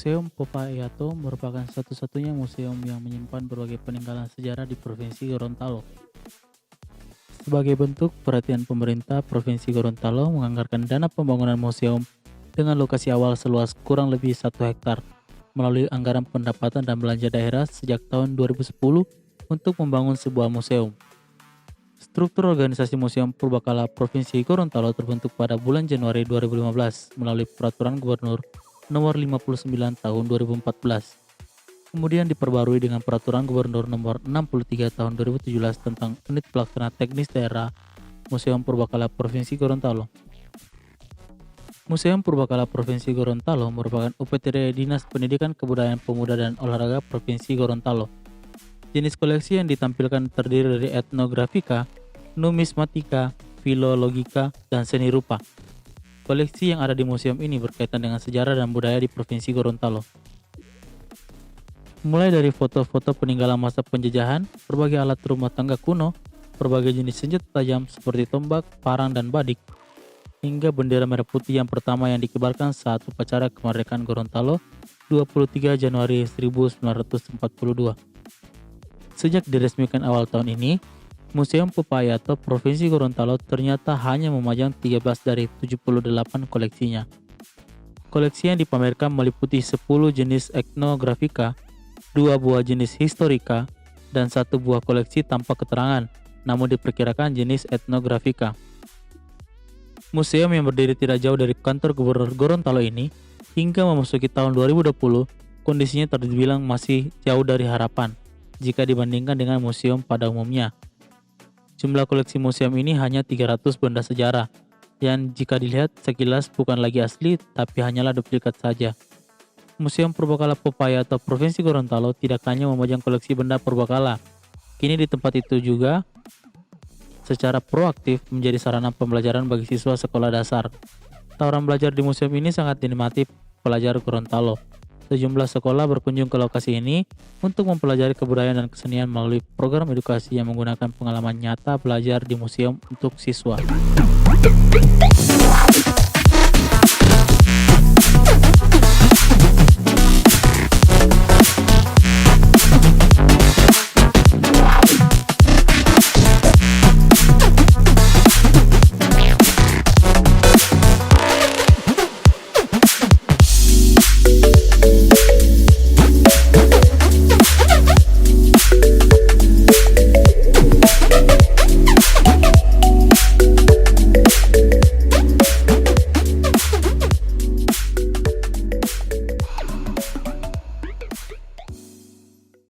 Museum Popayato merupakan satu-satunya museum yang menyimpan berbagai peninggalan sejarah di Provinsi Gorontalo. Sebagai bentuk perhatian pemerintah, Provinsi Gorontalo menganggarkan dana pembangunan museum dengan lokasi awal seluas kurang lebih 1 hektar melalui anggaran pendapatan dan belanja daerah sejak tahun 2010 untuk membangun sebuah museum. Struktur organisasi Museum Purbakala Provinsi Gorontalo terbentuk pada bulan Januari 2015 melalui Peraturan Gubernur Nomor 59 Tahun 2014. Kemudian diperbarui dengan Peraturan Gubernur Nomor 63 Tahun 2017 tentang Unit Pelaksana Teknis Daerah Museum Purbakala Provinsi Gorontalo. Museum Purbakala Provinsi Gorontalo merupakan UPTD Dinas Pendidikan Kebudayaan Pemuda dan Olahraga Provinsi Gorontalo. Jenis koleksi yang ditampilkan terdiri dari etnografika, numismatika, filologika, dan seni rupa. Koleksi yang ada di museum ini berkaitan dengan sejarah dan budaya di Provinsi Gorontalo. Mulai dari foto-foto peninggalan masa penjajahan, berbagai alat rumah tangga kuno, berbagai jenis senjata tajam seperti tombak, parang, dan badik, hingga bendera merah putih yang pertama yang dikibarkan saat upacara kemerdekaan Gorontalo 23 Januari 1942. Sejak diresmikan awal tahun ini, Museum Popayato Provinsi Gorontalo ternyata hanya memajang 13 dari 78 koleksinya. Koleksi yang dipamerkan meliputi 10 jenis etnografika, 2 buah jenis historika, dan 1 buah koleksi tanpa keterangan, namun diperkirakan jenis etnografika. Museum yang berdiri tidak jauh dari kantor Gubernur Gorontalo ini, hingga memasuki tahun 2020, kondisinya terbilang masih jauh dari harapan jika dibandingkan dengan museum pada umumnya. Jumlah koleksi museum ini hanya 300 benda sejarah, yang jika dilihat sekilas bukan lagi asli tapi hanyalah duplikat saja. Museum Purbakala Popayato Provinsi Gorontalo tidak hanya memajang koleksi benda purbakala, kini di tempat itu juga secara proaktif menjadi sarana pembelajaran bagi siswa sekolah dasar. Tawuran belajar di museum ini sangat dinikmati pelajar Gorontalo. Sejumlah sekolah berkunjung ke lokasi ini untuk mempelajari kebudayaan dan kesenian melalui program edukasi yang menggunakan pengalaman nyata belajar di museum untuk siswa.